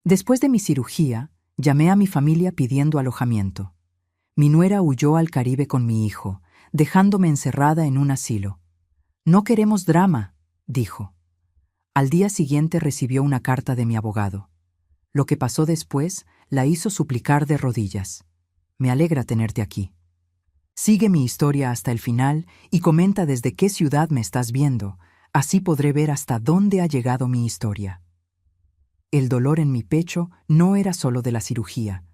Después de mi cirugía, llamé a mi familia pidiendo alojamiento. Mi nuera huyó al Caribe con mi hijo, dejándome encerrada en un asilo. «No queremos drama», dijo. Al día siguiente recibió una carta de mi abogado. Lo que pasó después la hizo suplicar de rodillas. «Me alegra tenerte aquí. Sigue mi historia hasta el final y comenta desde qué ciudad me estás viendo, así podré ver hasta dónde ha llegado mi historia». El dolor en mi pecho no era solo de la cirugía,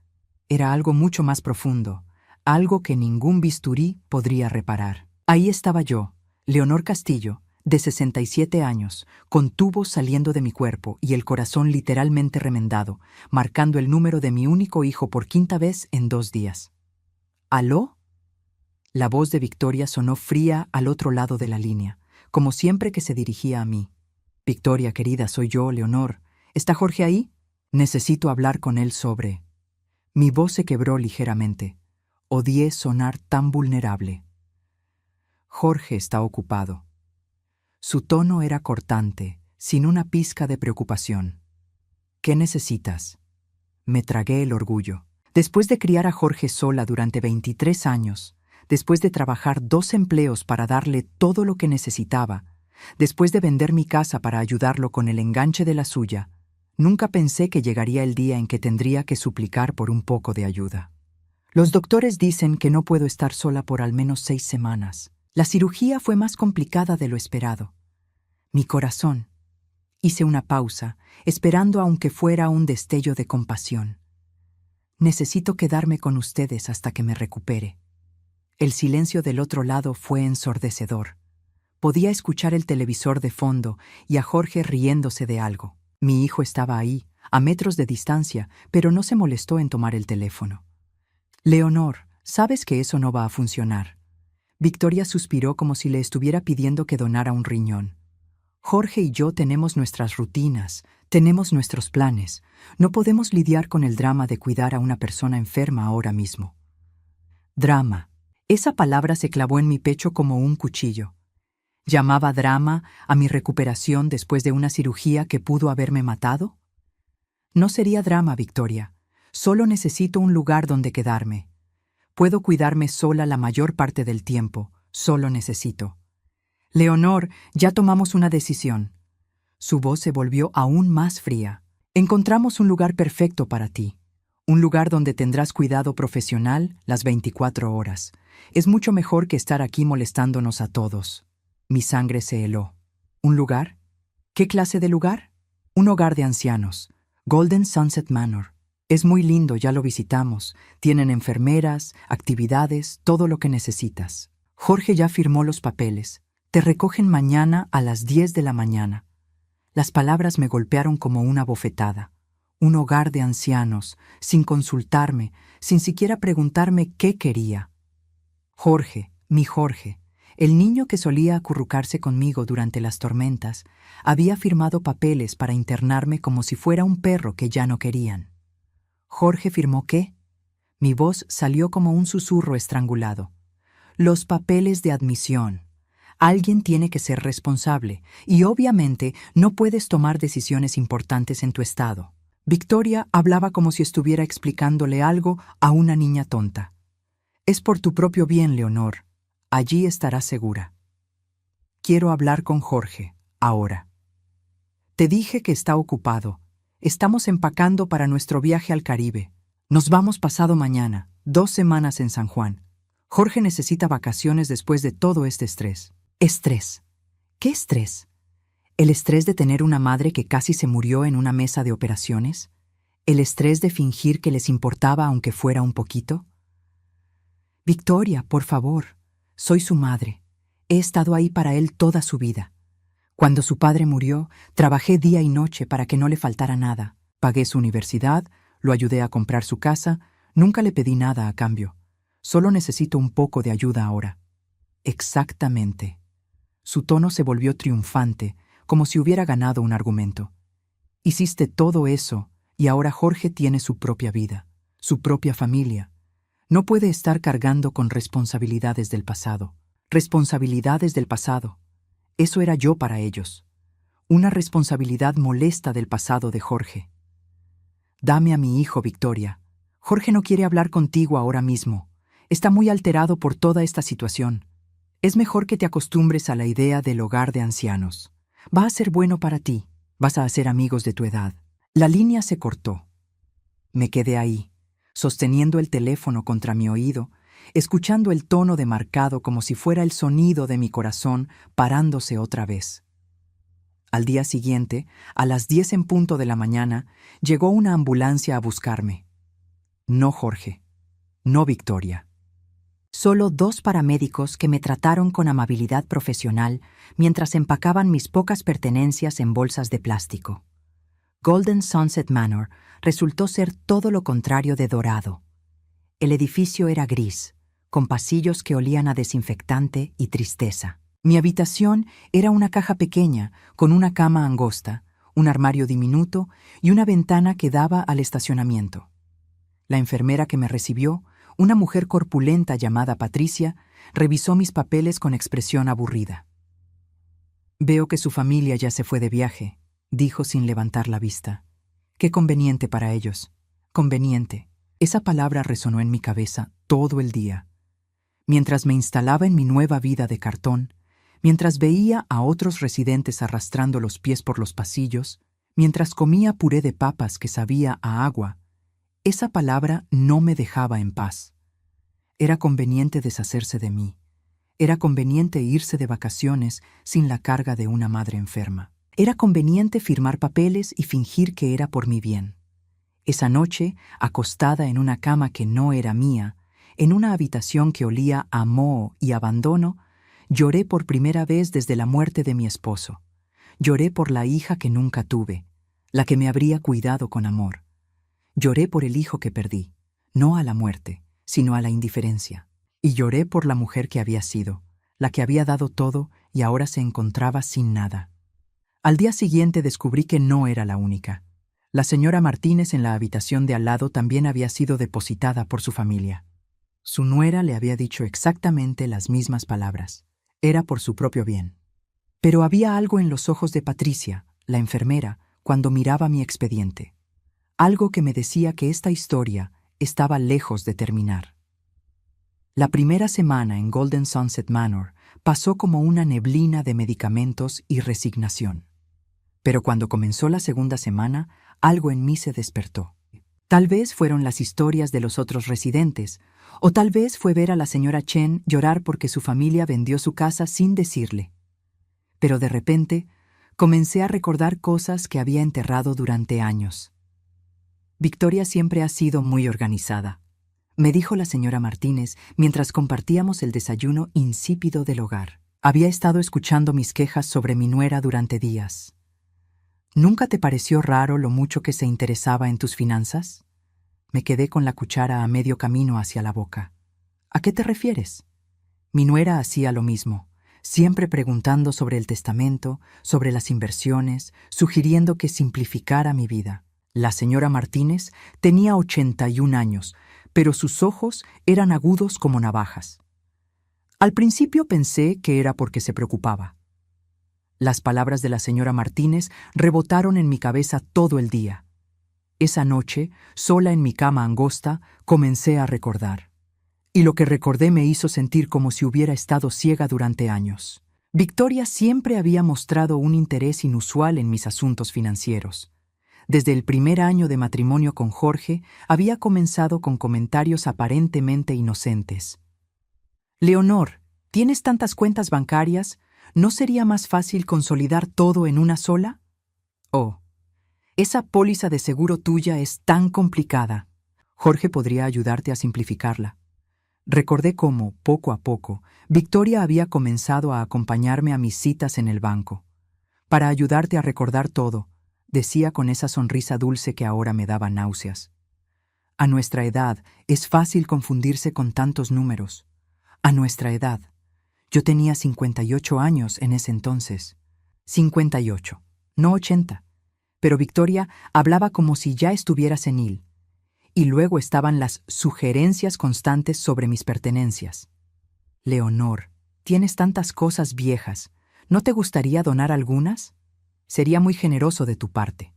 era algo mucho más profundo, algo que ningún bisturí podría reparar. Ahí estaba yo, Leonor Castillo, de 67 años, con tubos saliendo de mi cuerpo y el corazón literalmente remendado, marcando el número de mi único hijo por 5ª vez en 2 días. ¿Aló? La voz de Victoria sonó fría al otro lado de la línea, como siempre que se dirigía a mí. «Victoria, querida, soy yo, Leonor. ¿Está Jorge ahí? Necesito hablar con él sobre...». Mi voz se quebró ligeramente. Odié sonar tan vulnerable. «Jorge está ocupado». Su tono era cortante, sin una pizca de preocupación. «¿Qué necesitas?». Me tragué el orgullo. Después de criar a Jorge sola durante 23 años, después de trabajar 2 empleos para darle todo lo que necesitaba, después de vender mi casa para ayudarlo con el enganche de la suya, nunca pensé que llegaría el día en que tendría que suplicar por un poco de ayuda. Los doctores dicen que no puedo estar sola por al menos 6 semanas. La cirugía fue más complicada de lo esperado. Mi corazón. Hice una pausa, esperando aunque fuera un destello de compasión. «Necesito quedarme con ustedes hasta que me recupere». El silencio del otro lado fue ensordecedor. Podía escuchar el televisor de fondo y a Jorge riéndose de algo. Mi hijo estaba ahí, a metros de distancia, pero no se molestó en tomar el teléfono. «Leonor, sabes que eso no va a funcionar». Victoria suspiró como si le estuviera pidiendo que donara un riñón. «Jorge y yo tenemos nuestras rutinas, tenemos nuestros planes. No podemos lidiar con el drama de cuidar a una persona enferma ahora mismo». Drama. Esa palabra se clavó en mi pecho como un cuchillo. ¿Llamaba drama a mi recuperación después de una cirugía que pudo haberme matado? No sería drama, Victoria. Solo necesito un lugar donde quedarme. Puedo cuidarme sola la mayor parte del tiempo. Solo necesito. «Leonor, ya tomamos una decisión». Su voz se volvió aún más fría. «Encontramos un lugar perfecto para ti. Un lugar donde tendrás cuidado profesional las 24 horas. Es mucho mejor que estar aquí molestándonos a todos». Mi sangre se heló. ¿Un lugar? ¿Qué clase de lugar? Un hogar de ancianos. Golden Sunset Manor. Es muy lindo, ya lo visitamos. Tienen enfermeras, actividades, todo lo que necesitas. Jorge ya firmó los papeles. Te recogen mañana a las 10 de la mañana. Las palabras me golpearon como una bofetada. Un hogar de ancianos, sin consultarme, sin siquiera preguntarme qué quería. Jorge, mi Jorge, el niño que solía acurrucarse conmigo durante las tormentas, había firmado papeles para internarme como si fuera un perro que ya no querían. ¿Jorge firmó qué? Mi voz salió como un susurro estrangulado. Los papeles de admisión. Alguien tiene que ser responsable, y obviamente no puedes tomar decisiones importantes en tu estado. Victoria hablaba como si estuviera explicándole algo a una niña tonta. «Es por tu propio bien, Leonor. Allí estarás segura. Quiero hablar con Jorge, ahora. Te dije que está ocupado. Estamos empacando para nuestro viaje al Caribe. Nos vamos pasado mañana, 2 semanas en San Juan. Jorge necesita vacaciones después de todo este estrés». «Estrés. ¿Qué estrés? ¿El estrés de tener una madre que casi se murió en una mesa de operaciones? ¿El estrés de fingir que les importaba aunque fuera un poquito?» «Victoria, por favor. Soy su madre. He estado ahí para él toda su vida. Cuando su padre murió, trabajé día y noche para que no le faltara nada. Pagué su universidad, lo ayudé a comprar su casa, nunca le pedí nada a cambio. Solo necesito un poco de ayuda ahora». «Exactamente». Su tono se volvió triunfante, como si hubiera ganado un argumento. «Hiciste todo eso, y ahora Jorge tiene su propia vida, su propia familia. No puede estar cargando con responsabilidades del pasado. Responsabilidades del pasado. Eso era yo para ellos. Una responsabilidad molesta del pasado de Jorge». Dame a mi hijo, Victoria. Jorge no quiere hablar contigo ahora mismo. Está muy alterado por toda esta situación. Es mejor que te acostumbres a la idea del hogar de ancianos. Va a ser bueno para ti. Vas a hacer amigos de tu edad. La línea se cortó. Me quedé ahí, sosteniendo el teléfono contra mi oído, escuchando el tono demarcado como si fuera el sonido de mi corazón parándose otra vez. Al día siguiente, a las 10 en punto de la mañana, llegó una ambulancia a buscarme. No Jorge, no Victoria. Solo 2 paramédicos que me trataron con amabilidad profesional mientras empacaban mis pocas pertenencias en bolsas de plástico. Golden Sunset Manor resultó ser todo lo contrario de dorado. El edificio era gris, con pasillos que olían a desinfectante y tristeza. Mi habitación era una caja pequeña, con una cama angosta, un armario diminuto y una ventana que daba al estacionamiento. La enfermera que me recibió, una mujer corpulenta llamada Patricia, revisó mis papeles con expresión aburrida. «Veo que su familia ya se fue de viaje», dijo sin levantar la vista. «Qué conveniente para ellos. Conveniente». Esa palabra resonó en mi cabeza todo el día. Mientras me instalaba en mi nueva vida de cartón, mientras veía a otros residentes arrastrando los pies por los pasillos, mientras comía puré de papas que sabía a agua, esa palabra no me dejaba en paz. Era conveniente deshacerse de mí. Era conveniente irse de vacaciones sin la carga de una madre enferma. Era conveniente firmar papeles y fingir que era por mi bien. Esa noche, acostada en una cama que no era mía, en una habitación que olía a moho y abandono, lloré por primera vez desde la muerte de mi esposo. Lloré por la hija que nunca tuve, la que me habría cuidado con amor. Lloré por el hijo que perdí, no a la muerte, sino a la indiferencia. Y lloré por la mujer que había sido, la que había dado todo y ahora se encontraba sin nada. Al día siguiente descubrí que no era la única. La señora Martínez en la habitación de al lado también había sido depositada por su familia. Su nuera le había dicho exactamente las mismas palabras. Era por su propio bien. Pero había algo en los ojos de Patricia, la enfermera, cuando miraba mi expediente. Algo que me decía que esta historia estaba lejos de terminar. La primera semana en Golden Sunset Manor pasó como una neblina de medicamentos y resignación. Pero cuando comenzó la segunda semana, algo en mí se despertó. Tal vez fueron las historias de los otros residentes, o tal vez fue ver a la señora Chen llorar porque su familia vendió su casa sin decirle. Pero de repente, comencé a recordar cosas que había enterrado durante años. Victoria siempre ha sido muy organizada, me dijo la señora Martínez mientras compartíamos el desayuno insípido del hogar. Había estado escuchando mis quejas sobre mi nuera durante días. ¿Nunca te pareció raro lo mucho que se interesaba en tus finanzas? Me quedé con la cuchara a medio camino hacia la boca. ¿A qué te refieres? Mi nuera hacía lo mismo, siempre preguntando sobre el testamento, sobre las inversiones, sugiriendo que simplificara mi vida. La señora Martínez tenía 81 años, pero sus ojos eran agudos como navajas. Al principio pensé que era porque se preocupaba. Las palabras de la señora Martínez rebotaron en mi cabeza todo el día. Esa noche, sola en mi cama angosta, comencé a recordar. Y lo que recordé me hizo sentir como si hubiera estado ciega durante años. Victoria siempre había mostrado un interés inusual en mis asuntos financieros. Desde el primer año de matrimonio con Jorge, había comenzado con comentarios aparentemente inocentes. «Leonor, ¿tienes tantas cuentas bancarias? ¿No sería más fácil consolidar todo en una sola?» «Oh, esa póliza de seguro tuya es tan complicada. Jorge podría ayudarte a simplificarla». Recordé cómo, poco a poco, Victoria había comenzado a acompañarme a mis citas en el banco. «Para ayudarte a recordar todo», decía con esa sonrisa dulce que ahora me daba náuseas. A nuestra edad es fácil confundirse con tantos números. A nuestra edad. Yo tenía 58 años en ese entonces. 58, no 80. Pero Victoria hablaba como si ya estuviera senil. Y luego estaban las sugerencias constantes sobre mis pertenencias. «Leonor, tienes tantas cosas viejas. ¿No te gustaría donar algunas? Sería muy generoso de tu parte».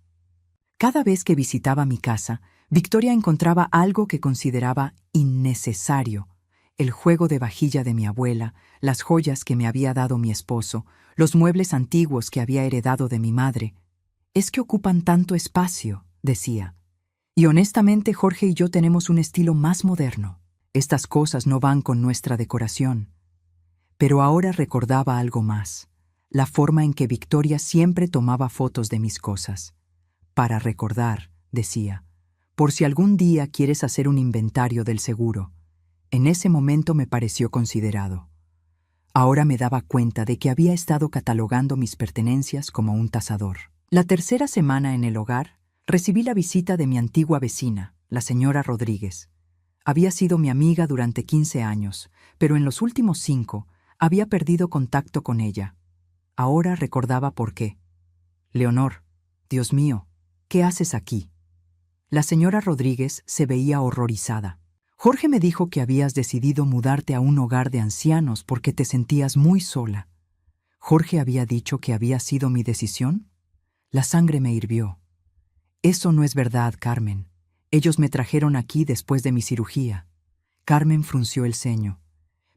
Cada vez que visitaba mi casa, Victoria encontraba algo que consideraba innecesario: el juego de vajilla de mi abuela, las joyas que me había dado mi esposo, los muebles antiguos que había heredado de mi madre. «Es que ocupan tanto espacio», decía. «Y honestamente Jorge y yo tenemos un estilo más moderno. Estas cosas no van con nuestra decoración». Pero ahora recordaba algo más: la forma en que Victoria siempre tomaba fotos de mis cosas. «Para recordar», decía, «por si algún día quieres hacer un inventario del seguro». En ese momento me pareció considerado. Ahora me daba cuenta de que había estado catalogando mis pertenencias como un tasador. La tercera semana en el hogar, recibí la visita de mi antigua vecina, la señora Rodríguez. Había sido mi amiga durante 15 años, pero en los últimos 5 había perdido contacto con ella. Ahora recordaba por qué. «Leonor, Dios mío, ¿qué haces aquí?». La señora Rodríguez se veía horrorizada. «Jorge me dijo que habías decidido mudarte a un hogar de ancianos porque te sentías muy sola». «¿Jorge había dicho que había sido mi decisión?». La sangre me hirvió. «Eso no es verdad, Carmen. Ellos me trajeron aquí después de mi cirugía». Carmen frunció el ceño.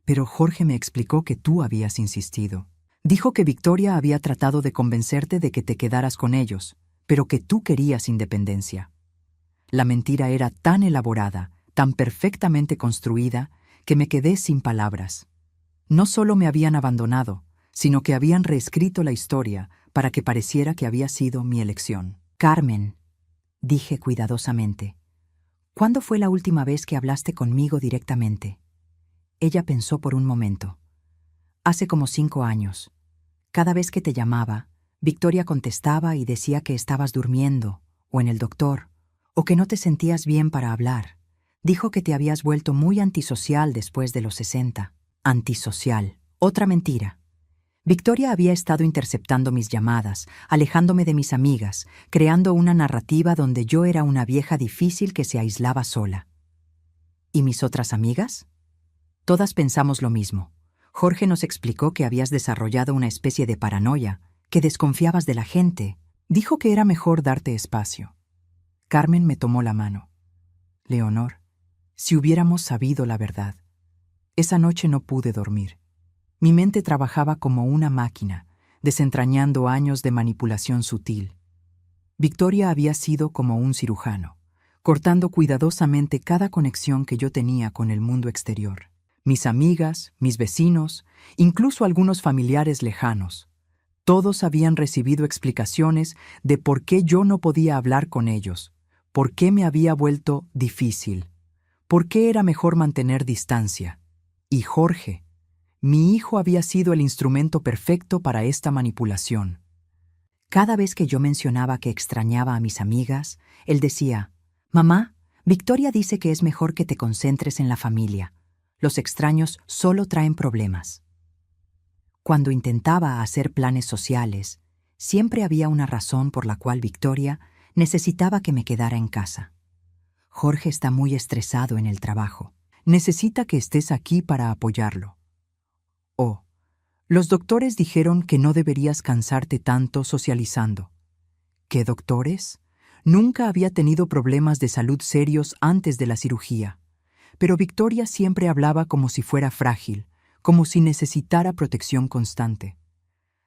«Pero Jorge me explicó que tú habías insistido. Dijo que Victoria había tratado de convencerte de que te quedaras con ellos, pero que tú querías independencia». La mentira era tan elaborada, tan perfectamente construida, que me quedé sin palabras. No solo me habían abandonado, sino que habían reescrito la historia para que pareciera que había sido mi elección. «Carmen», dije cuidadosamente, «¿cuándo fue la última vez que hablaste conmigo directamente?». Ella pensó por un momento. «Hace como 5 años. Cada vez que te llamaba, Victoria contestaba y decía que estabas durmiendo, o en el doctor, o que no te sentías bien para hablar. Dijo que te habías vuelto muy antisocial después de los 60. Antisocial. Otra mentira. Victoria había estado interceptando mis llamadas, alejándome de mis amigas, creando una narrativa donde yo era una vieja difícil que se aislaba sola. ¿Y mis otras amigas? Todas pensamos lo mismo. Jorge nos explicó que habías desarrollado una especie de paranoia, que desconfiabas de la gente. Dijo que era mejor darte espacio». Carmen me tomó la mano. «Leonor, si hubiéramos sabido la verdad». Esa noche no pude dormir. Mi mente trabajaba como una máquina, desentrañando años de manipulación sutil. Victoria había sido como un cirujano, cortando cuidadosamente cada conexión que yo tenía con el mundo exterior. Mis amigas, mis vecinos, incluso algunos familiares lejanos, todos habían recibido explicaciones de por qué yo no podía hablar con ellos, por qué me había vuelto difícil, por qué era mejor mantener distancia. Y Jorge, mi hijo, había sido el instrumento perfecto para esta manipulación. Cada vez que yo mencionaba que extrañaba a mis amigas, él decía: «Mamá, Victoria dice que es mejor que te concentres en la familia. Los extraños solo traen problemas». Cuando intentaba hacer planes sociales, siempre había una razón por la cual Victoria necesitaba que me quedara en casa. «Jorge está muy estresado en el trabajo. Necesita que estés aquí para apoyarlo». «Oh, los doctores dijeron que no deberías cansarte tanto socializando». ¿Qué doctores? Nunca había tenido problemas de salud serios antes de la cirugía, pero Victoria siempre hablaba como si fuera frágil, como si necesitara protección constante.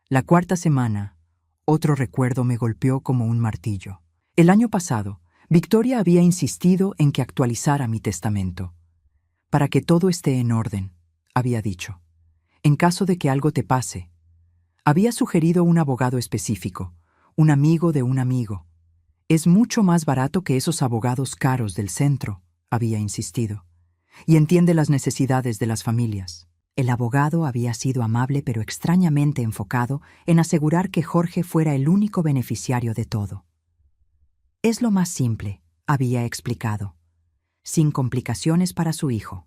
La 4ª semana, otro recuerdo me golpeó como un martillo. El año pasado, Victoria había insistido en que actualizara mi testamento. «Para que todo esté en orden», había dicho, «en caso de que algo te pase». Había sugerido un abogado específico, un amigo de un amigo. «Es mucho más barato que esos abogados caros del centro», había insistido, «y entiende las necesidades de las familias». El abogado había sido amable pero extrañamente enfocado en asegurar que Jorge fuera el único beneficiario de todo. «Es lo más simple», había explicado, «sin complicaciones para su hijo».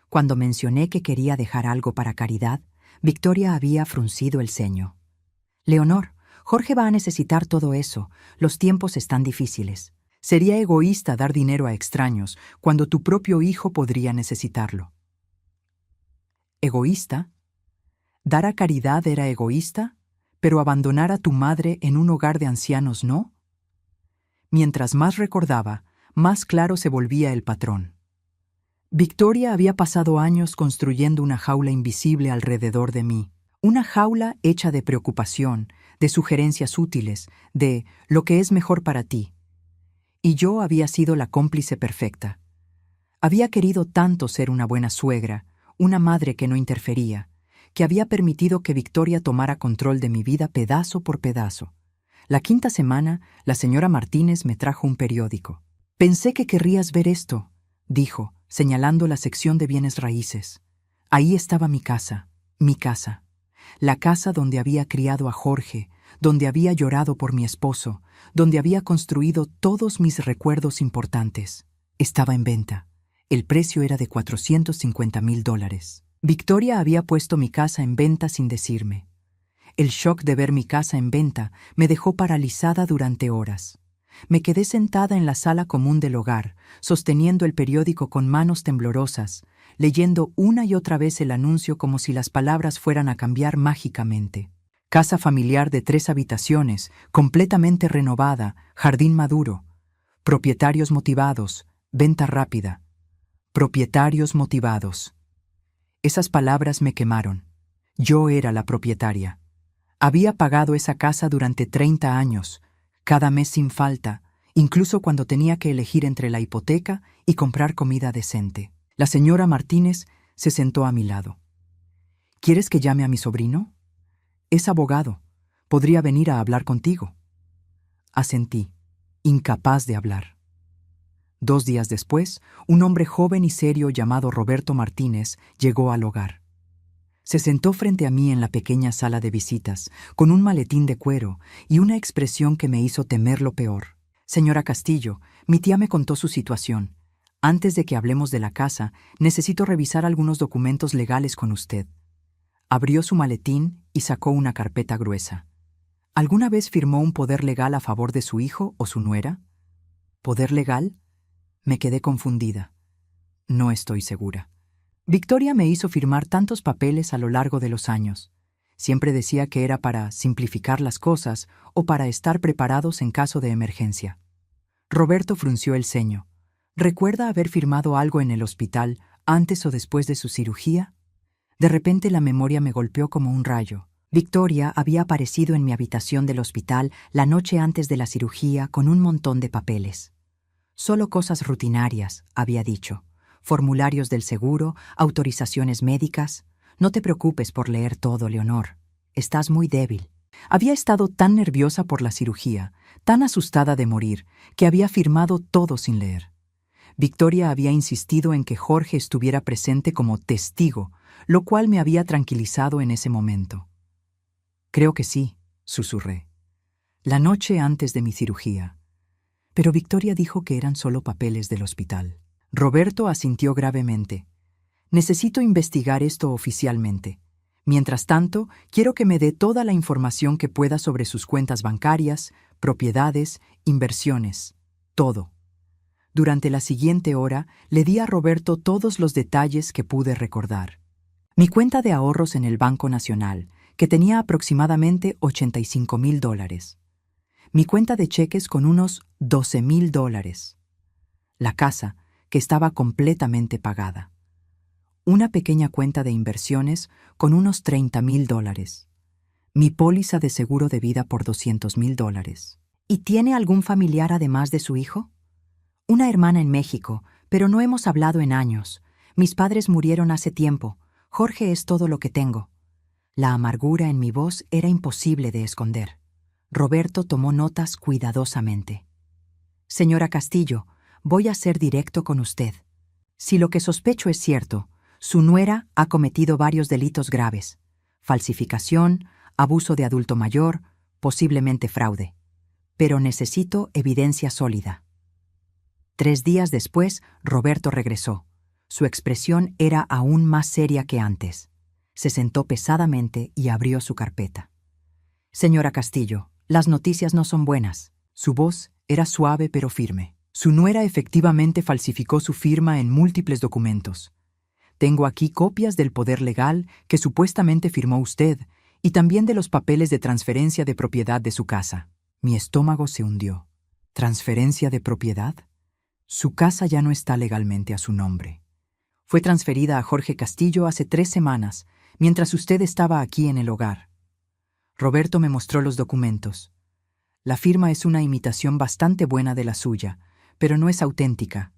Cuando mencioné que quería dejar algo para caridad, Victoria había fruncido el ceño. «Leonor, Jorge va a necesitar todo eso. Los tiempos están difíciles. Sería egoísta dar dinero a extraños cuando tu propio hijo podría necesitarlo». ¿Egoísta? ¿Dar a caridad era egoísta, pero abandonar a tu madre en un hogar de ancianos no? Mientras más recordaba, más claro se volvía el patrón. Victoria había pasado años construyendo una jaula invisible alrededor de mí, una jaula hecha de preocupación, de sugerencias útiles, de lo que es mejor para ti. Y yo había sido la cómplice perfecta. Había querido tanto ser una buena suegra, una madre que no interfería, que había permitido que Victoria tomara control de mi vida pedazo por pedazo. La quinta semana, la señora Martínez me trajo un periódico. «Pensé que querrías ver esto», dijo, señalando la sección de bienes raíces. Ahí estaba mi casa, la casa donde había criado a Jorge, donde había llorado por mi esposo, donde había construido todos mis recuerdos importantes. Estaba en venta. El precio era de $450,000. Victoria había puesto mi casa en venta sin decirme. El shock de ver mi casa en venta me dejó paralizada durante horas. Me quedé sentada en la sala común del hogar, sosteniendo el periódico con manos temblorosas, leyendo una y otra vez el anuncio como si las palabras fueran a cambiar mágicamente. Casa familiar de 3 habitaciones, completamente renovada, jardín maduro. Propietarios motivados, venta rápida. Propietarios motivados. Esas palabras me quemaron. Yo era la propietaria. Había pagado esa casa durante 30 años, cada mes sin falta, incluso cuando tenía que elegir entre la hipoteca y comprar comida decente. La señora Martínez se sentó a mi lado. «¿Quieres que llame a mi sobrino? Es abogado. Podría venir a hablar contigo». Asentí, incapaz de hablar. 2 días después, un hombre joven y serio llamado Roberto Martínez llegó al hogar. Se sentó frente a mí en la pequeña sala de visitas, con un maletín de cuero y una expresión que me hizo temer lo peor. «Señora Castillo, mi tía me contó su situación. Antes de que hablemos de la casa, necesito revisar algunos documentos legales con usted». Abrió su maletín y sacó una carpeta gruesa. ¿Alguna vez firmó un poder legal a favor de su hijo o su nuera? ¿Poder legal? Me quedé confundida. No estoy segura. Victoria me hizo firmar tantos papeles a lo largo de los años. Siempre decía que era para simplificar las cosas o para estar preparados en caso de emergencia. Roberto frunció el ceño. ¿Recuerda haber firmado algo en el hospital antes o después de su cirugía? De repente la memoria me golpeó como un rayo. Victoria había aparecido en mi habitación del hospital la noche antes de la cirugía con un montón de papeles. Solo cosas rutinarias, había dicho. Formularios del seguro, autorizaciones médicas. No te preocupes por leer todo, Leonor. Estás muy débil. Había estado tan nerviosa por la cirugía, tan asustada de morir, que había firmado todo sin leer. Victoria había insistido en que Jorge estuviera presente como testigo, lo cual me había tranquilizado en ese momento. «Creo que sí», susurré. «La noche antes de mi cirugía». Pero Victoria dijo que eran solo papeles del hospital. Roberto asintió gravemente. «Necesito investigar esto oficialmente. Mientras tanto, quiero que me dé toda la información que pueda sobre sus cuentas bancarias, propiedades, inversiones. Todo». Durante la siguiente hora, le di a Roberto todos los detalles que pude recordar. Mi cuenta de ahorros en el Banco Nacional, que tenía aproximadamente $85,000. Mi cuenta de cheques con unos $12,000. La casa, que estaba completamente pagada. Una pequeña cuenta de inversiones con unos $30,000. Mi póliza de seguro de vida por $200,000. ¿Y tiene algún familiar además de su hijo? Una hermana en México, pero no hemos hablado en años. Mis padres murieron hace tiempo. Jorge es todo lo que tengo. La amargura en mi voz era imposible de esconder. Roberto tomó notas cuidadosamente. «Señora Castillo, voy a ser directo con usted. Si lo que sospecho es cierto, su nuera ha cometido varios delitos graves: falsificación, abuso de adulto mayor, posiblemente fraude. Pero necesito evidencia sólida». 3 días después, Roberto regresó. Su expresión era aún más seria que antes. Se sentó pesadamente y abrió su carpeta. «Señora Castillo, las noticias no son buenas». Su voz era suave pero firme. «Su nuera efectivamente falsificó su firma en múltiples documentos. Tengo aquí copias del poder legal que supuestamente firmó usted y también de los papeles de transferencia de propiedad de su casa». Mi estómago se hundió. ¿Transferencia de propiedad? Su casa ya no está legalmente a su nombre. Fue transferida a Jorge Castillo hace 3 semanas, mientras usted estaba aquí en el hogar. Roberto me mostró los documentos. La firma es una imitación bastante buena de la suya, pero no es auténtica.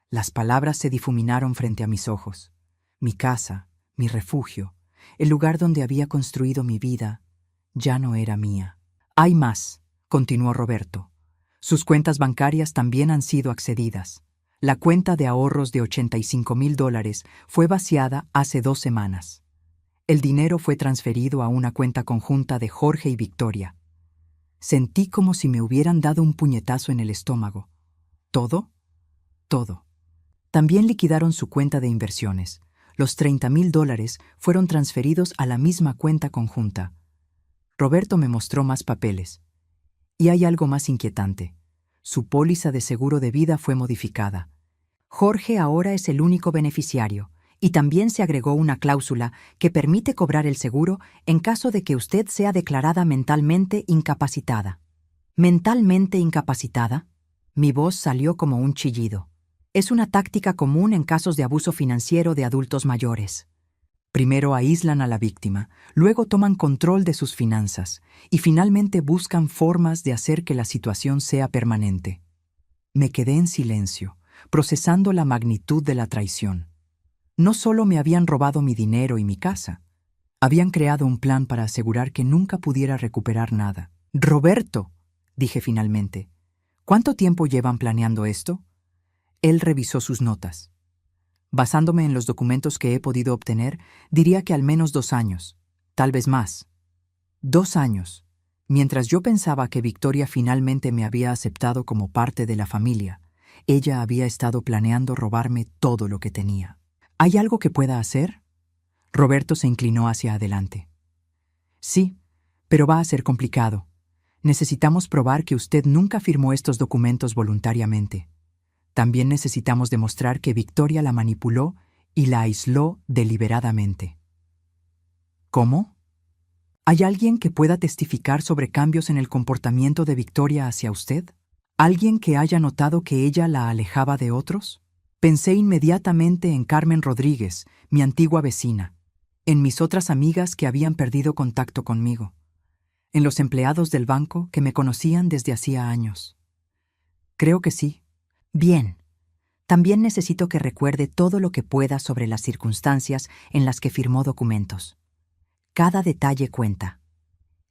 Las palabras se difuminaron frente a mis ojos. Mi casa, mi refugio, el lugar donde había construido mi vida, ya no era mía. Hay más, continuó Roberto. Sus cuentas bancarias también han sido accedidas. La cuenta de ahorros de $85,000 fue vaciada hace 2 semanas. El dinero fue transferido a una cuenta conjunta de Jorge y Victoria. Sentí como si me hubieran dado un puñetazo en el estómago. ¿Todo? Todo. También liquidaron su cuenta de inversiones. Los $30,000 fueron transferidos a la misma cuenta conjunta. Roberto me mostró más papeles. Y hay algo más inquietante. Su póliza de seguro de vida fue modificada. Jorge ahora es el único beneficiario, y también se agregó una cláusula que permite cobrar el seguro en caso de que usted sea declarada mentalmente incapacitada. ¿Mentalmente incapacitada? Mi voz salió como un chillido. Es una táctica común en casos de abuso financiero de adultos mayores. Primero aíslan a la víctima, luego toman control de sus finanzas y finalmente buscan formas de hacer que la situación sea permanente. Me quedé en silencio, procesando la magnitud de la traición. No solo me habían robado mi dinero y mi casa, habían creado un plan para asegurar que nunca pudiera recuperar nada. «Roberto», dije finalmente, «¿cuánto tiempo llevan planeando esto?» Él revisó sus notas. Basándome en los documentos que he podido obtener, diría que al menos 2 años, tal vez más. 2 años, mientras yo pensaba que Victoria finalmente me había aceptado como parte de la familia, ella había estado planeando robarme todo lo que tenía. ¿Hay algo que pueda hacer? Roberto se inclinó hacia adelante. Sí, pero va a ser complicado. Necesitamos probar que usted nunca firmó estos documentos voluntariamente. También necesitamos demostrar que Victoria la manipuló y la aisló deliberadamente. ¿Cómo? ¿Hay alguien que pueda testificar sobre cambios en el comportamiento de Victoria hacia usted? ¿Alguien que haya notado que ella la alejaba de otros? Pensé inmediatamente en Carmen Rodríguez, mi antigua vecina, en mis otras amigas que habían perdido contacto conmigo, en los empleados del banco que me conocían desde hacía años. Creo que sí. Bien. También necesito que recuerde todo lo que pueda sobre las circunstancias en las que firmó documentos. Cada detalle cuenta.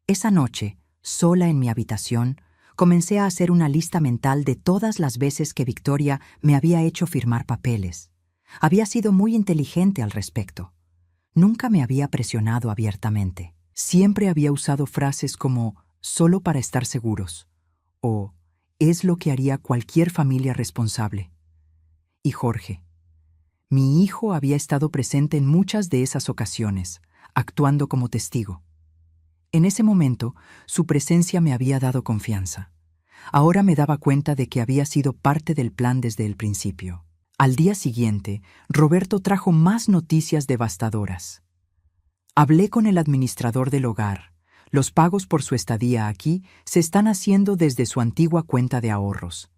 Esa noche, sola en mi habitación, comencé a hacer una lista mental de todas las veces que Victoria me había hecho firmar papeles. Había sido muy inteligente al respecto. Nunca me había presionado abiertamente. Siempre había usado frases como «solo para estar seguros» o «es lo que haría cualquier familia responsable». Y Jorge. Mi hijo había estado presente en muchas de esas ocasiones, actuando como testigo. En ese momento, su presencia me había dado confianza. Ahora me daba cuenta de que había sido parte del plan desde el principio. Al día siguiente, Roberto trajo más noticias devastadoras. Hablé con el administrador del hogar. Los pagos por su estadía aquí se están haciendo desde su antigua cuenta de ahorros.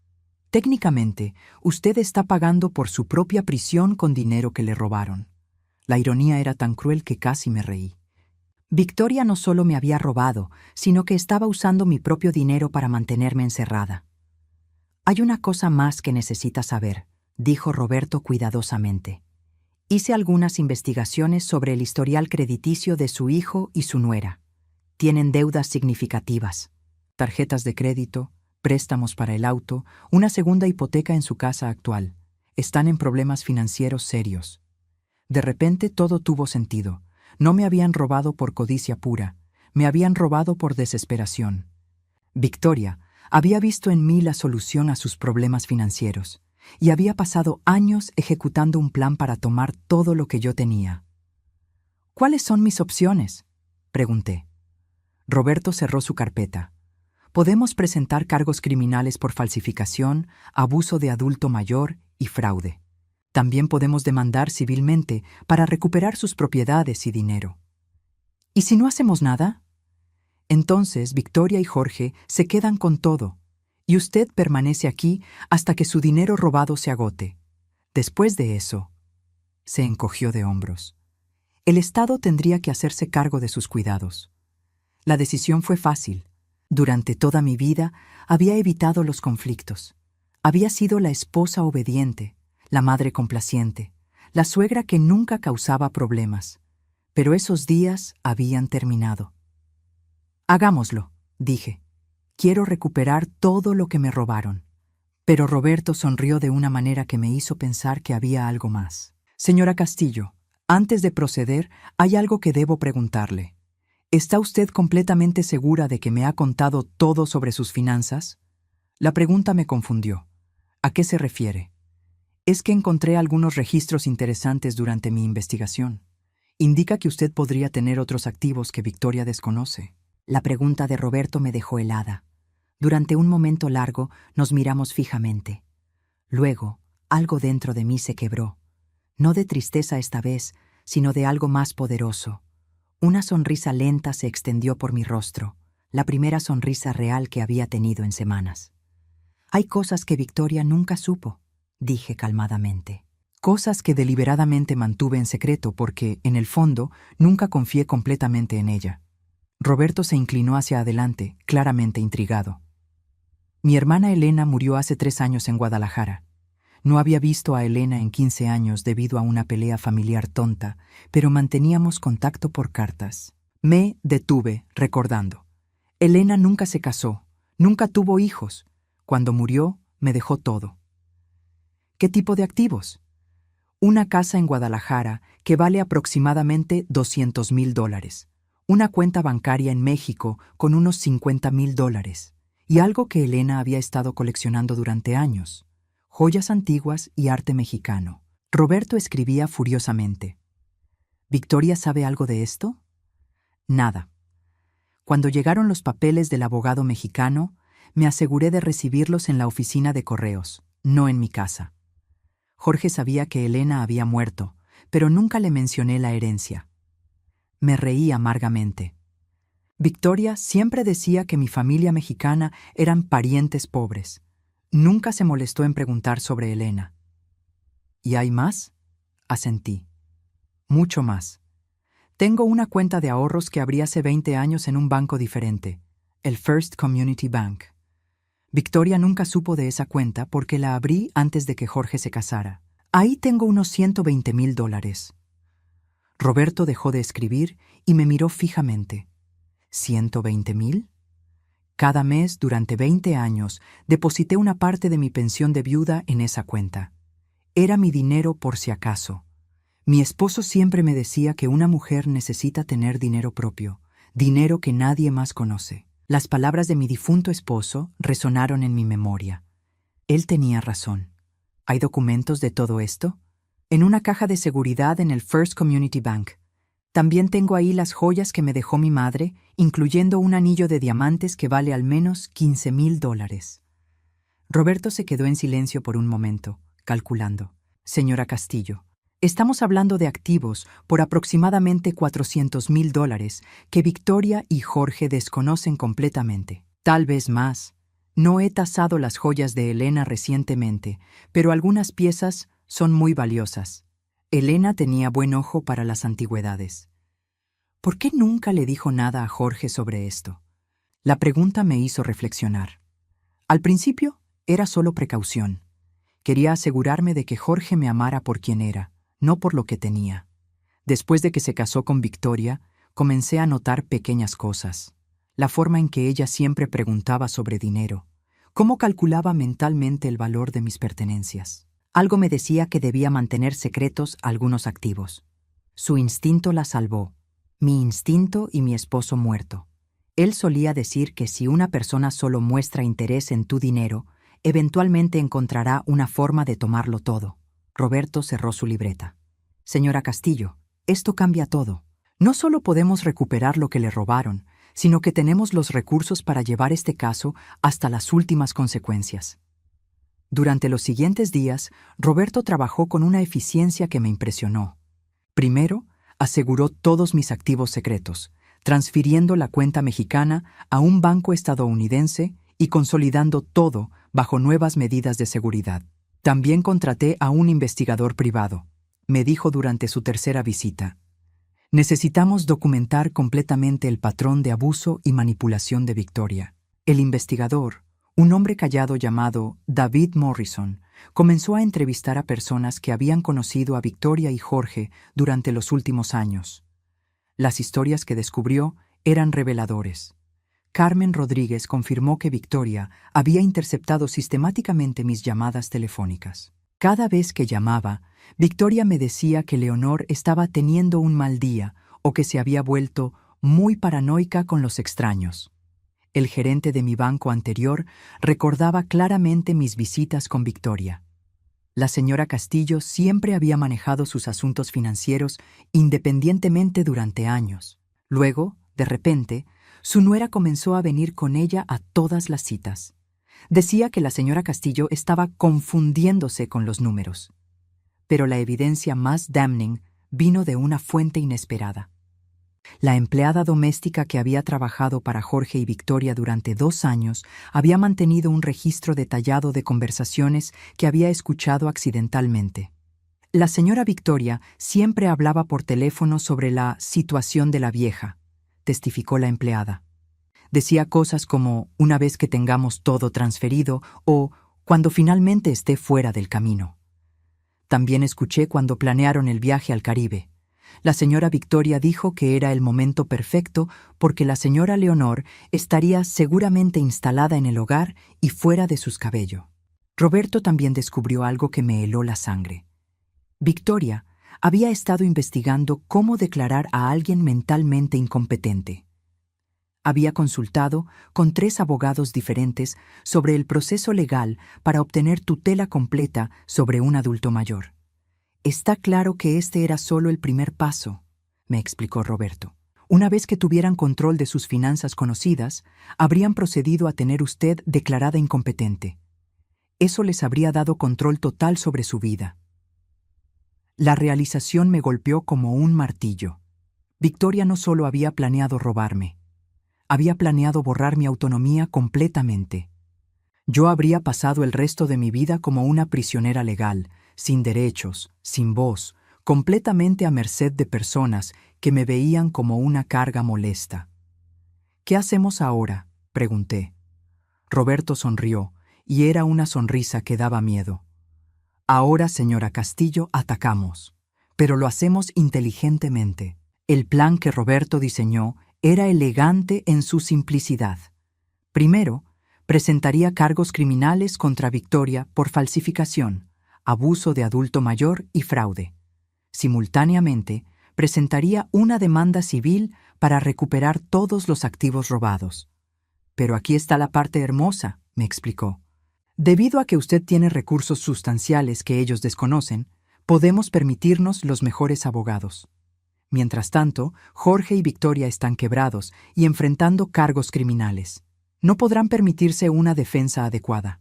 Técnicamente, usted está pagando por su propia prisión con dinero que le robaron. La ironía era tan cruel que casi me reí. Victoria no solo me había robado, sino que estaba usando mi propio dinero para mantenerme encerrada. Hay una cosa más que necesita saber, dijo Roberto cuidadosamente. Hice algunas investigaciones sobre el historial crediticio de su hijo y su nuera. Tienen deudas significativas. Tarjetas de crédito, préstamos para el auto, una segunda hipoteca en su casa actual. Están en problemas financieros serios. De repente todo tuvo sentido. No me habían robado por codicia pura, me habían robado por desesperación. Victoria había visto en mí la solución a sus problemas financieros y había pasado años ejecutando un plan para tomar todo lo que yo tenía. ¿Cuáles son mis opciones?, pregunté. Roberto cerró su carpeta. Podemos presentar cargos criminales por falsificación, abuso de adulto mayor y fraude. También podemos demandar civilmente para recuperar sus propiedades y dinero. ¿Y si no hacemos nada? Entonces Victoria y Jorge se quedan con todo, Y usted permanece aquí hasta que su dinero robado se agote. Después de eso, se encogió de hombros. El Estado tendría que hacerse cargo de sus cuidados. La decisión fue fácil. Durante toda mi vida había evitado los conflictos. Había sido la esposa obediente, la madre complaciente, la suegra que nunca causaba problemas. Pero esos días habían terminado. Hagámoslo, dije. Quiero recuperar todo lo que me robaron. Pero Roberto sonrió de una manera que me hizo pensar que había algo más. Señora Castillo, antes de proceder, hay algo que debo preguntarle. ¿Está usted completamente segura de que me ha contado todo sobre sus finanzas? La pregunta me confundió. ¿A qué se refiere? Es que encontré algunos registros interesantes durante mi investigación. Indica que usted podría tener otros activos que Victoria desconoce. La pregunta de Roberto me dejó helada. Durante un momento largo nos miramos fijamente. Luego, algo dentro de mí se quebró. No de tristeza esta vez, sino de algo más poderoso. Una sonrisa lenta se extendió por mi rostro, la primera sonrisa real que había tenido en semanas. Hay cosas que Victoria nunca supo, dije calmadamente. Cosas que deliberadamente mantuve en secreto porque, en el fondo, nunca confié completamente en ella. Roberto se inclinó hacia adelante, claramente intrigado. Mi hermana Elena murió hace 3 años en Guadalajara. No había visto a Elena en 15 años debido a una pelea familiar tonta, pero manteníamos contacto por cartas. Me detuve, recordando. Elena nunca se casó, nunca tuvo hijos. Cuando murió, me dejó todo. ¿Qué tipo de activos? Una casa en Guadalajara que vale aproximadamente $200,000. Una cuenta bancaria en México con unos $50,000. Y algo que Elena había estado coleccionando durante años. Joyas antiguas y arte mexicano. Roberto escribía furiosamente. ¿Victoria sabe algo de esto? Nada. Cuando llegaron los papeles del abogado mexicano, me aseguré de recibirlos en la oficina de correos, no en mi casa. Jorge sabía que Elena había muerto, pero nunca le mencioné la herencia. Me reí amargamente. Victoria siempre decía que mi familia mexicana eran parientes pobres. Nunca se molestó en preguntar sobre Elena. ¿Y hay más? Asentí. Mucho más. Tengo una cuenta de ahorros que abrí hace 20 años en un banco diferente, el First Community Bank. Victoria nunca supo de esa cuenta porque la abrí antes de que Jorge se casara. Ahí tengo unos $120,000. Roberto dejó de escribir y me miró fijamente. ¿120,000? Cada mes, durante 20 años, deposité una parte de mi pensión de viuda en esa cuenta. Era mi dinero por si acaso. Mi esposo siempre me decía que una mujer necesita tener dinero propio, dinero que nadie más conoce. Las palabras de mi difunto esposo resonaron en mi memoria. Él tenía razón. ¿Hay documentos de todo esto? En una caja de seguridad en el First Community Bank. También tengo ahí las joyas que me dejó mi madre, incluyendo un anillo de diamantes que vale al menos $15,000. Roberto se quedó en silencio por un momento, calculando. Señora Castillo, estamos hablando de activos por aproximadamente $400,000 que Victoria y Jorge desconocen completamente. Tal vez más. No he tasado las joyas de Elena recientemente, pero algunas piezas son muy valiosas. Elena tenía buen ojo para las antigüedades. ¿Por qué nunca le dijo nada a Jorge sobre esto? La pregunta me hizo reflexionar. Al principio, era solo precaución. Quería asegurarme de que Jorge me amara por quien era, no por lo que tenía. Después de que se casó con Victoria, comencé a notar pequeñas cosas. La forma en que ella siempre preguntaba sobre dinero, cómo calculaba mentalmente el valor de mis pertenencias. Algo me decía que debía mantener secretos algunos activos. Su instinto la salvó. Mi instinto y mi esposo muerto. Él solía decir que si una persona solo muestra interés en tu dinero, eventualmente encontrará una forma de tomarlo todo. Roberto cerró su libreta. Señora Castillo, esto cambia todo. No solo podemos recuperar lo que le robaron, sino que tenemos los recursos para llevar este caso hasta las últimas consecuencias. Durante los siguientes días, Roberto trabajó con una eficiencia que me impresionó. Primero, aseguró todos mis activos secretos, transfiriendo la cuenta mexicana a un banco estadounidense y consolidando todo bajo nuevas medidas de seguridad. También contraté a un investigador privado, me dijo durante su tercera visita. Necesitamos documentar completamente el patrón de abuso y manipulación de Victoria. El investigador, un hombre callado llamado David Morrison, comenzó a entrevistar a personas que habían conocido a Victoria y Jorge durante los últimos años. Las historias que descubrió eran reveladores. Carmen Rodríguez confirmó que Victoria había interceptado sistemáticamente mis llamadas telefónicas. Cada vez que llamaba, Victoria me decía que Leonor estaba teniendo un mal día o que se había vuelto muy paranoica con los extraños. El gerente de mi banco anterior recordaba claramente mis visitas con Victoria. La señora Castillo siempre había manejado sus asuntos financieros independientemente durante años. Luego, de repente, su nuera comenzó a venir con ella a todas las citas. Decía que la señora Castillo estaba confundiéndose con los números. Pero la evidencia más damning vino de una fuente inesperada. La empleada doméstica que había trabajado para Jorge y Victoria durante 2 años había mantenido un registro detallado de conversaciones que había escuchado accidentalmente. La señora Victoria siempre hablaba por teléfono sobre la situación de la vieja, testificó la empleada. Decía cosas como una vez que tengamos todo transferido o cuando finalmente esté fuera del camino. También escuché cuando planearon el viaje al Caribe. La señora Victoria dijo que era el momento perfecto porque la señora Leonor estaría seguramente instalada en el hogar y fuera de sus cabellos. Roberto también descubrió algo que me heló la sangre. Victoria había estado investigando cómo declarar a alguien mentalmente incompetente. Había consultado con 3 abogados diferentes sobre el proceso legal para obtener tutela completa sobre un adulto mayor. Está claro que este era solo el primer paso, me explicó Roberto. Una vez que tuvieran control de sus finanzas conocidas, habrían procedido a tener usted declarada incompetente. Eso les habría dado control total sobre su vida. La realización me golpeó como un martillo. Victoria no solo había planeado robarme, había planeado borrar mi autonomía completamente. Yo habría pasado el resto de mi vida como una prisionera legal, sin derechos, sin voz, completamente a merced de personas que me veían como una carga molesta. ¿Qué hacemos ahora?, pregunté. Roberto sonrió, y era una sonrisa que daba miedo. Ahora, señora Castillo, atacamos, pero lo hacemos inteligentemente. El plan que Roberto diseñó era elegante en su simplicidad. Primero, presentaría cargos criminales contra Victoria por falsificación, abuso de adulto mayor y fraude. Simultáneamente, presentaría una demanda civil para recuperar todos los activos robados. Pero aquí está la parte hermosa, me explicó. Debido a que usted tiene recursos sustanciales que ellos desconocen, podemos permitirnos los mejores abogados. Mientras tanto, Jorge y Victoria están quebrados y enfrentando cargos criminales. No podrán permitirse una defensa adecuada.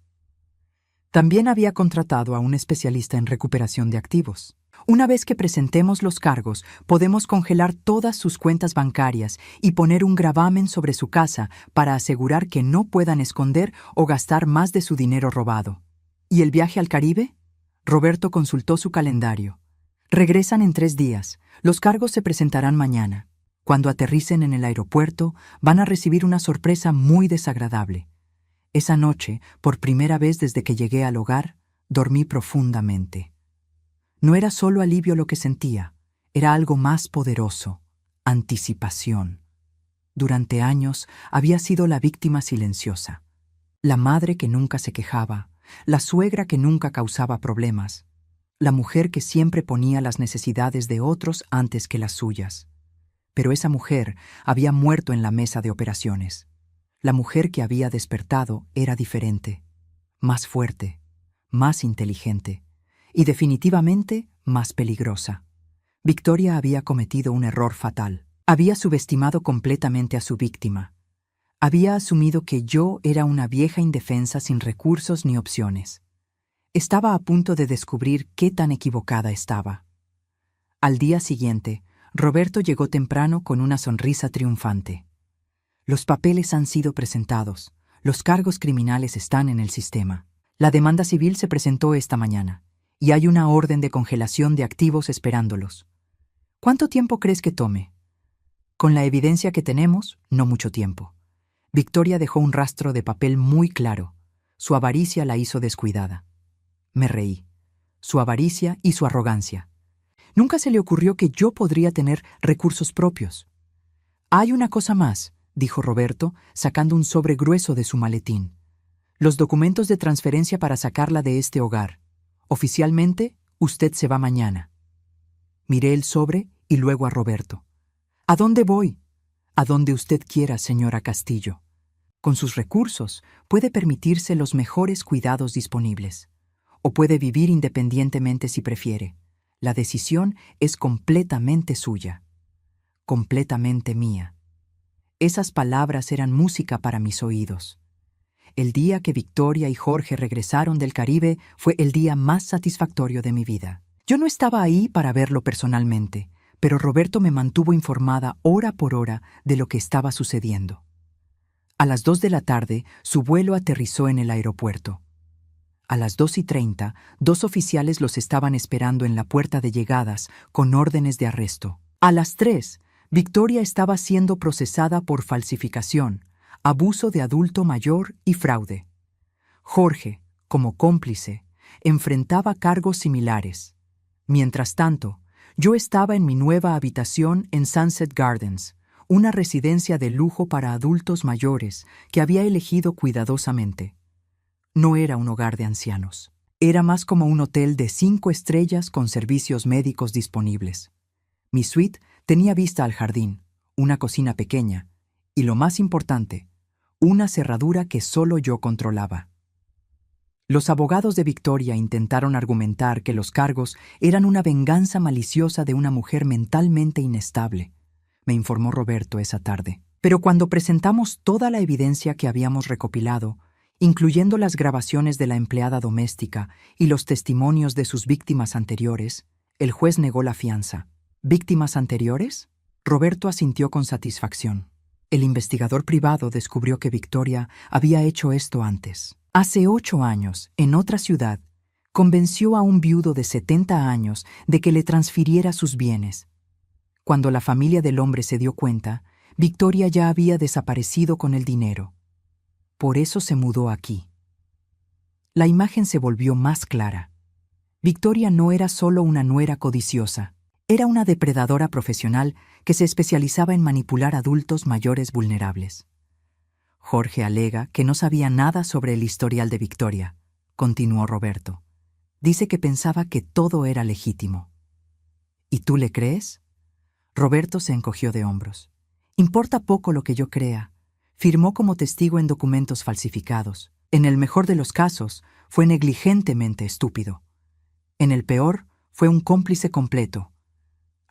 También había contratado a un especialista en recuperación de activos. Una vez que presentemos los cargos, podemos congelar todas sus cuentas bancarias y poner un gravamen sobre su casa para asegurar que no puedan esconder o gastar más de su dinero robado. ¿Y el viaje al Caribe? Roberto consultó su calendario. Regresan en 3 días. Los cargos se presentarán mañana. Cuando aterricen en el aeropuerto, van a recibir una sorpresa muy desagradable. Esa noche, por primera vez desde que llegué al hogar, dormí profundamente. No era solo alivio lo que sentía, era algo más poderoso, anticipación. Durante años había sido la víctima silenciosa, la madre que nunca se quejaba, la suegra que nunca causaba problemas, la mujer que siempre ponía las necesidades de otros antes que las suyas. Pero esa mujer había muerto en la mesa de operaciones. La mujer que había despertado era diferente, más fuerte, más inteligente y definitivamente más peligrosa. Victoria había cometido un error fatal. Había subestimado completamente a su víctima. Había asumido que yo era una vieja indefensa sin recursos ni opciones. Estaba a punto de descubrir qué tan equivocada estaba. Al día siguiente, Roberto llegó temprano con una sonrisa triunfante. Los papeles han sido presentados. Los cargos criminales están en el sistema. La demanda civil se presentó esta mañana, y hay una orden de congelación de activos esperándolos. ¿Cuánto tiempo crees que tome? Con la evidencia que tenemos, no mucho tiempo. Victoria dejó un rastro de papel muy claro. Su avaricia la hizo descuidada. Me reí. Su avaricia y su arrogancia. Nunca se le ocurrió que yo podría tener recursos propios. Hay una cosa más, dijo Roberto, sacando un sobre grueso de su maletín. Los documentos de transferencia para sacarla de este hogar. Oficialmente, usted se va mañana. Miré el sobre y luego a Roberto. ¿A dónde voy? A donde usted quiera, señora Castillo. Con sus recursos, puede permitirse los mejores cuidados disponibles. O puede vivir independientemente si prefiere. La decisión es completamente suya. Completamente mía. Esas palabras eran música para mis oídos. El día que Victoria y Jorge regresaron del Caribe fue el día más satisfactorio de mi vida. Yo no estaba ahí para verlo personalmente, pero Roberto me mantuvo informada hora por hora de lo que estaba sucediendo. A las 2 de la tarde, su vuelo aterrizó en el aeropuerto. A las 2:30, 2 oficiales los estaban esperando en la puerta de llegadas con órdenes de arresto. A las 3, Victoria estaba siendo procesada por falsificación, abuso de adulto mayor y fraude. Jorge, como cómplice, enfrentaba cargos similares. Mientras tanto, yo estaba en mi nueva habitación en Sunset Gardens, una residencia de lujo para adultos mayores que había elegido cuidadosamente. No era un hogar de ancianos. Era más como un hotel de 5 estrellas con servicios médicos disponibles. Mi suite tenía vista al jardín, una cocina pequeña y, lo más importante, una cerradura que solo yo controlaba. Los abogados de Victoria intentaron argumentar que los cargos eran una venganza maliciosa de una mujer mentalmente inestable, me informó Roberto esa tarde. Pero cuando presentamos toda la evidencia que habíamos recopilado, incluyendo las grabaciones de la empleada doméstica y los testimonios de sus víctimas anteriores, el juez negó la fianza. ¿Víctimas anteriores? Roberto asintió con satisfacción. El investigador privado descubrió que Victoria había hecho esto antes. Hace 8 años, en otra ciudad, convenció a un viudo de 70 años de que le transfiriera sus bienes. Cuando la familia del hombre se dio cuenta, Victoria ya había desaparecido con el dinero. Por eso se mudó aquí. La imagen se volvió más clara. Victoria no era solo una nuera codiciosa, era una depredadora profesional que se especializaba en manipular adultos mayores vulnerables. Jorge alega que no sabía nada sobre el historial de Victoria, continuó Roberto. Dice que pensaba que todo era legítimo. ¿Y tú le crees? Roberto se encogió de hombros. Importa poco lo que yo crea. Firmó como testigo en documentos falsificados. En el mejor de los casos, fue negligentemente estúpido. En el peor, fue un cómplice completo.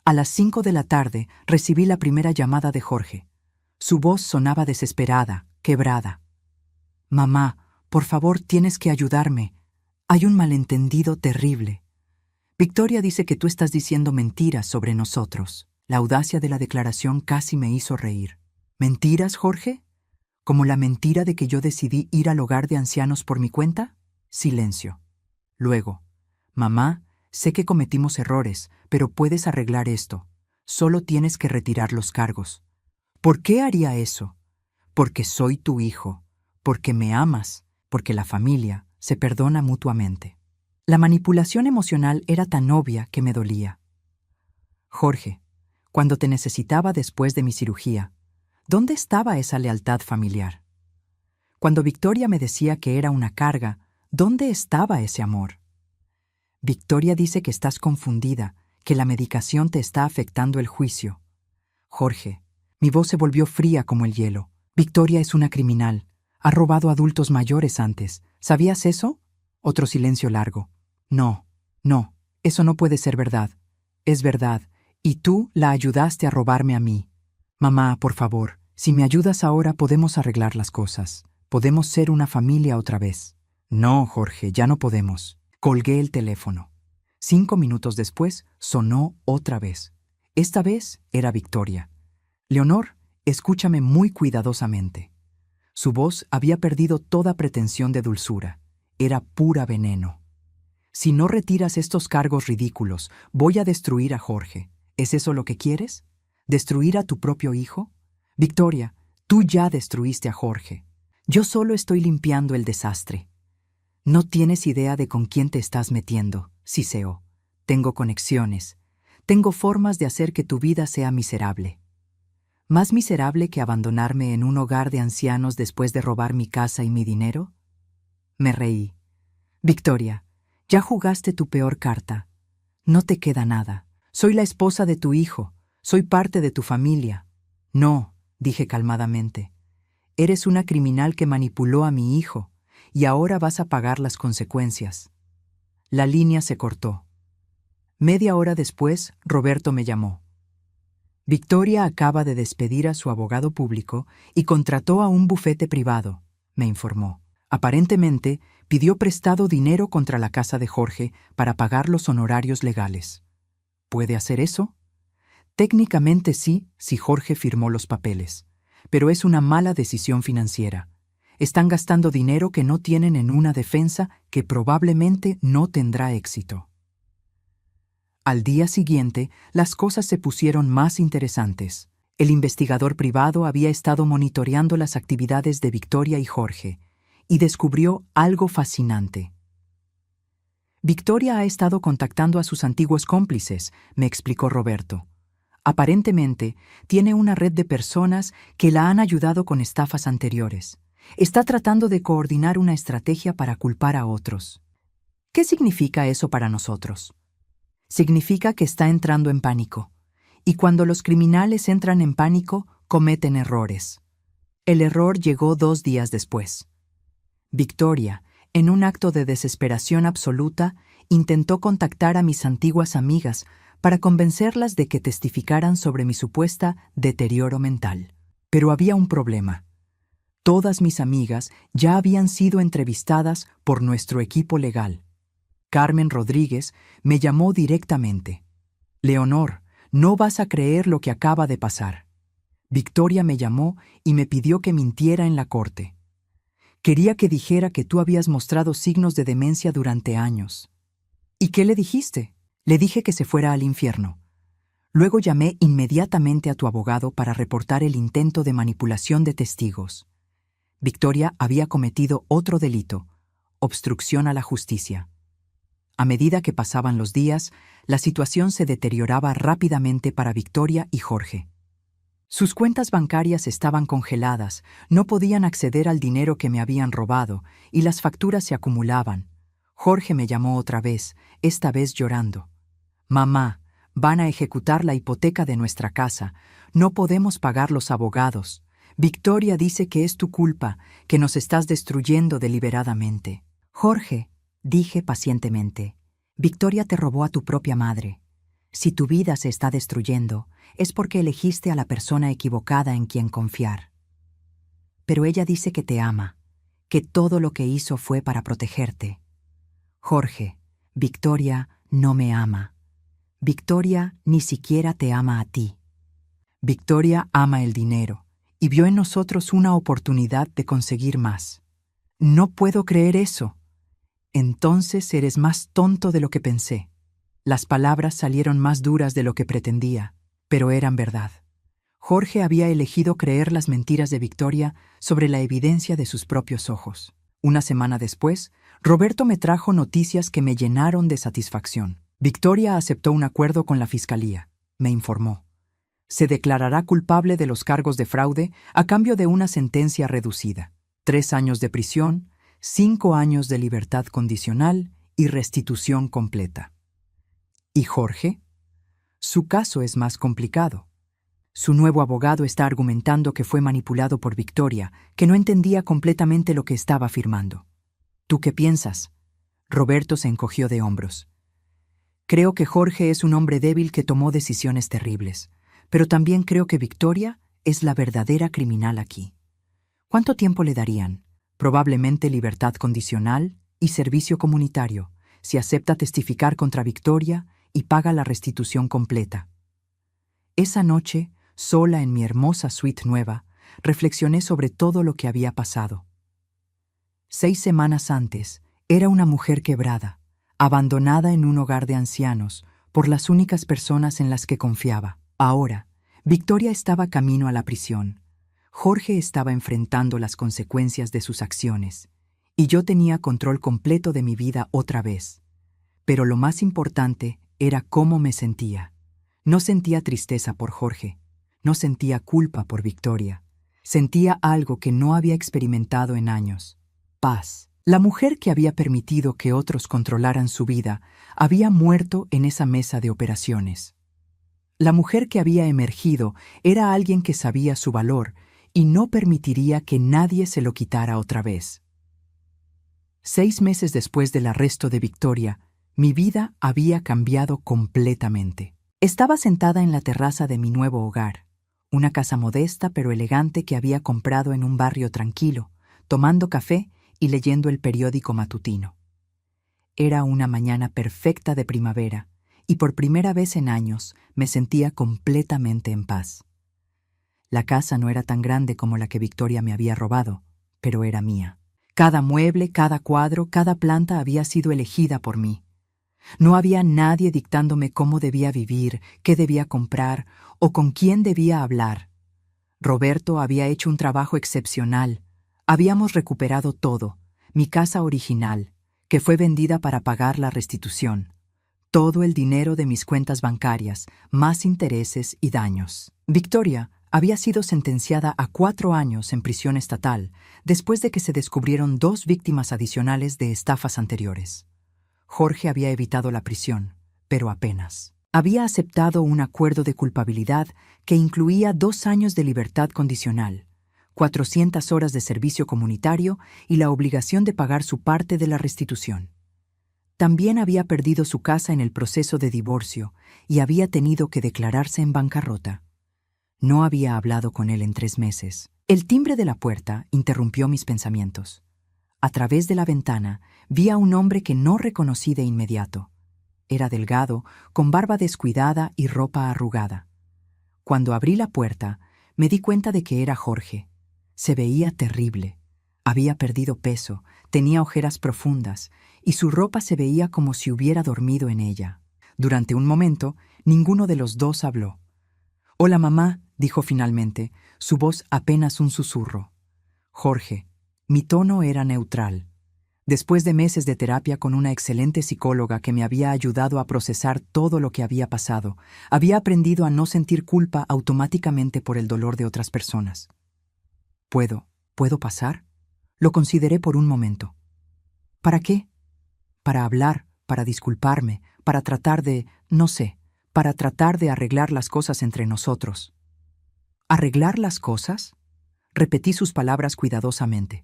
A las 5 de la tarde recibí la primera llamada de Jorge. Su voz sonaba desesperada, quebrada. «Mamá, por favor, tienes que ayudarme. Hay un malentendido terrible. Victoria dice que tú estás diciendo mentiras sobre nosotros». La audacia de la declaración casi me hizo reír. ¿Mentiras, Jorge? ¿Como la mentira de que yo decidí ir al hogar de ancianos por mi cuenta? Silencio. Luego, mamá, sé que cometimos errores, pero puedes arreglar esto. Solo tienes que retirar los cargos. ¿Por qué haría eso? Porque soy tu hijo, porque me amas, porque la familia se perdona mutuamente. La manipulación emocional era tan obvia que me dolía. Jorge, cuando te necesitaba después de mi cirugía, ¿dónde estaba esa lealtad familiar? Cuando Victoria me decía que era una carga, ¿dónde estaba ese amor? Victoria dice que estás confundida, que la medicación te está afectando el juicio. Jorge, mi voz se volvió fría como el hielo. Victoria es una criminal. Ha robado a adultos mayores antes. ¿Sabías eso? Otro silencio largo. No, eso no puede ser verdad. Es verdad. Y tú la ayudaste a robarme a mí. Mamá, por favor, si me ayudas ahora podemos arreglar las cosas. Podemos ser una familia otra vez. No, Jorge, ya no podemos. Colgué el teléfono. 5 minutos después sonó otra vez. Esta vez era Victoria. Leonor, escúchame muy cuidadosamente. Su voz había perdido toda pretensión de dulzura. Era pura veneno. Si no retiras estos cargos ridículos, voy a destruir a Jorge. ¿Es eso lo que quieres? ¿Destruir a tu propio hijo? Victoria, tú ya destruiste a Jorge. Yo solo estoy limpiando el desastre. No tienes idea de con quién te estás metiendo, Siseo. Tengo conexiones. Tengo formas de hacer que tu vida sea miserable. ¿Más miserable que abandonarme en un hogar de ancianos después de robar mi casa y mi dinero? Me reí. Victoria, ya jugaste tu peor carta. No te queda nada. Soy la esposa de tu hijo. Soy parte de tu familia. No, dije calmadamente. Eres una criminal que manipuló a mi hijo, y ahora vas a pagar las consecuencias. La línea se cortó. Media hora después, Roberto me llamó. Victoria acaba de despedir a su abogado público y contrató a un bufete privado, me informó. Aparentemente, pidió prestado dinero contra la casa de Jorge para pagar los honorarios legales. ¿Puede hacer eso? Técnicamente sí, si Jorge firmó los papeles, pero es una mala decisión financiera. Están gastando dinero que no tienen en una defensa que probablemente no tendrá éxito. Al día siguiente, las cosas se pusieron más interesantes. El investigador privado había estado monitoreando las actividades de Victoria y Jorge, y descubrió algo fascinante. Victoria ha estado contactando a sus antiguos cómplices, me explicó Roberto. Aparentemente, tiene una red de personas que la han ayudado con estafas anteriores. Está tratando de coordinar una estrategia para culpar a otros. ¿Qué significa eso para nosotros? Significa que está entrando en pánico. Y cuando los criminales entran en pánico, cometen errores. El error llegó 2 días después. Victoria, en un acto de desesperación absoluta, intentó contactar a mis antiguas amigas para convencerlas de que testificaran sobre mi supuesta deterioro mental. Pero había un problema. Todas mis amigas ya habían sido entrevistadas por nuestro equipo legal. Carmen Rodríguez me llamó directamente. Leonor, no vas a creer lo que acaba de pasar. Victoria me llamó y me pidió que mintiera en la corte. Quería que dijera que tú habías mostrado signos de demencia durante años. ¿Y qué le dijiste? Le dije que se fuera al infierno. Luego llamé inmediatamente a tu abogado para reportar el intento de manipulación de testigos. Victoria había cometido otro delito, obstrucción a la justicia. A medida que pasaban los días, la situación se deterioraba rápidamente para Victoria y Jorge. Sus cuentas bancarias estaban congeladas, no podían acceder al dinero que me habían robado, y las facturas se acumulaban. Jorge me llamó otra vez, esta vez llorando. «Mamá, van a ejecutar la hipoteca de nuestra casa. No podemos pagar los abogados. Victoria dice que es tu culpa, que nos estás destruyendo deliberadamente». «Jorge», dije pacientemente, «Victoria te robó a tu propia madre. Si tu vida se está destruyendo, es porque elegiste a la persona equivocada en quien confiar. Pero ella dice que te ama, que todo lo que hizo fue para protegerte. Jorge, Victoria no me ama. Victoria ni siquiera te ama a ti. Victoria ama el dinero y vio en nosotros una oportunidad de conseguir más. No puedo creer eso. Entonces eres más tonto de lo que pensé». Las palabras salieron más duras de lo que pretendía, pero eran verdad. Jorge había elegido creer las mentiras de Victoria sobre la evidencia de sus propios ojos. Una semana después, Roberto me trajo noticias que me llenaron de satisfacción. Victoria aceptó un acuerdo con la fiscalía, me informó. Se declarará culpable de los cargos de fraude a cambio de una sentencia reducida. 3 años de prisión, 5 años de libertad condicional y restitución completa. ¿Y Jorge? Su caso es más complicado. Su nuevo abogado está argumentando que fue manipulado por Victoria, que no entendía completamente lo que estaba firmando. ¿Tú qué piensas? Roberto se encogió de hombros. Creo que Jorge es un hombre débil que tomó decisiones terribles, pero también creo que Victoria es la verdadera criminal aquí. ¿Cuánto tiempo le darían? Probablemente libertad condicional y servicio comunitario, si acepta testificar contra Victoria y paga la restitución completa. Esa noche, sola en mi hermosa suite nueva, reflexioné sobre todo lo que había pasado. 6 semanas antes, era una mujer quebrada, abandonada en un hogar de ancianos por las únicas personas en las que confiaba. Ahora, Victoria estaba camino a la prisión. Jorge estaba enfrentando las consecuencias de sus acciones, y yo tenía control completo de mi vida otra vez. Pero lo más importante era cómo me sentía. No sentía tristeza por Jorge, no sentía culpa por Victoria. Sentía algo que no había experimentado en años: paz. La mujer que había permitido que otros controlaran su vida había muerto en esa mesa de operaciones. La mujer que había emergido era alguien que sabía su valor y no permitiría que nadie se lo quitara otra vez. 6 meses después del arresto de Victoria, mi vida había cambiado completamente. Estaba sentada en la terraza de mi nuevo hogar, una casa modesta pero elegante que había comprado en un barrio tranquilo, tomando café y leyendo el periódico matutino. Era una mañana perfecta de primavera, y por primera vez en años me sentía completamente en paz. La casa no era tan grande como la que Victoria me había robado, pero era mía. Cada mueble, cada cuadro, cada planta había sido elegida por mí. No había nadie dictándome cómo debía vivir, qué debía comprar o con quién debía hablar. Roberto había hecho un trabajo excepcional. Habíamos recuperado todo, mi casa original, que fue vendida para pagar la restitución. Todo el dinero de mis cuentas bancarias, más intereses y daños. Victoria había sido sentenciada a 4 años en prisión estatal después de que se descubrieron 2 víctimas adicionales de estafas anteriores. Jorge había evitado la prisión, pero apenas. Había aceptado un acuerdo de culpabilidad que incluía 2 años de libertad condicional, 400 horas de servicio comunitario y la obligación de pagar su parte de la restitución. También había perdido su casa en el proceso de divorcio y había tenido que declararse en bancarrota. No había hablado con él en 3 meses. El timbre de la puerta interrumpió mis pensamientos. A través de la ventana vi a un hombre que no reconocí de inmediato. Era delgado, con barba descuidada y ropa arrugada. Cuando abrí la puerta, me di cuenta de que era Jorge. Se veía terrible. Había perdido peso, tenía ojeras profundas, y su ropa se veía como si hubiera dormido en ella. Durante un momento, ninguno de los dos habló. «Hola, mamá», dijo finalmente, su voz apenas un susurro. «Jorge». Mi tono era neutral. Después de meses de terapia con una excelente psicóloga que me había ayudado a procesar todo lo que había pasado, había aprendido a no sentir culpa automáticamente por el dolor de otras personas. ¿Puedo pasar? Lo consideré por un momento. ¿Para qué? Para hablar, para disculparme, para tratar de, no sé, para tratar de arreglar las cosas entre nosotros. ¿Arreglar las cosas? Repetí sus palabras cuidadosamente.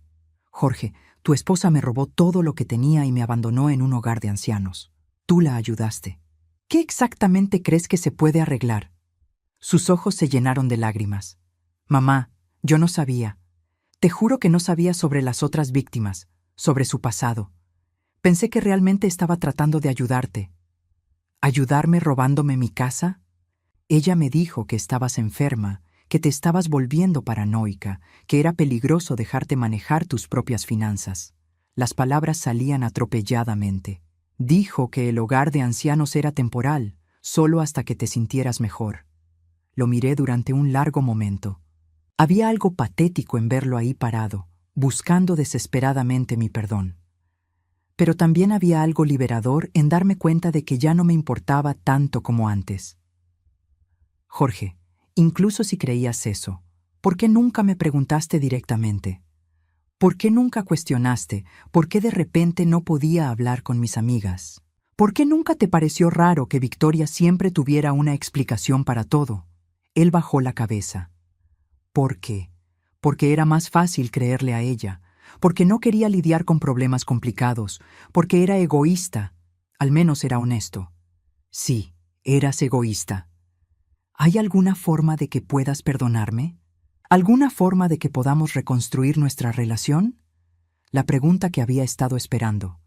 Jorge, tu esposa me robó todo lo que tenía y me abandonó en un hogar de ancianos. Tú la ayudaste. ¿Qué exactamente crees que se puede arreglar? Sus ojos se llenaron de lágrimas. Mamá, yo no sabía. Te juro que no sabía sobre las otras víctimas, sobre su pasado. Pensé que realmente estaba tratando de ayudarte. ¿Ayudarme robándome mi casa? Ella me dijo que estabas enferma, que te estabas volviendo paranoica, que era peligroso dejarte manejar tus propias finanzas. Las palabras salían atropelladamente. Dijo que el hogar de ancianos era temporal, solo hasta que te sintieras mejor. Lo miré durante un largo momento. Había algo patético en verlo ahí parado, buscando desesperadamente mi perdón. Pero también había algo liberador en darme cuenta de que ya no me importaba tanto como antes. Jorge, incluso si creías eso, ¿por qué nunca me preguntaste directamente? ¿Por qué nunca cuestionaste por qué de repente no podía hablar con mis amigas? ¿Por qué nunca te pareció raro que Victoria siempre tuviera una explicación para todo? Él bajó la cabeza. ¿Por qué? Porque era más fácil creerle a ella, porque no quería lidiar con problemas complicados, porque era egoísta. Al menos era honesto. Sí, eras egoísta. ¿Hay alguna forma de que puedas perdonarme? ¿Alguna forma de que podamos reconstruir nuestra relación? La pregunta que había estado esperando.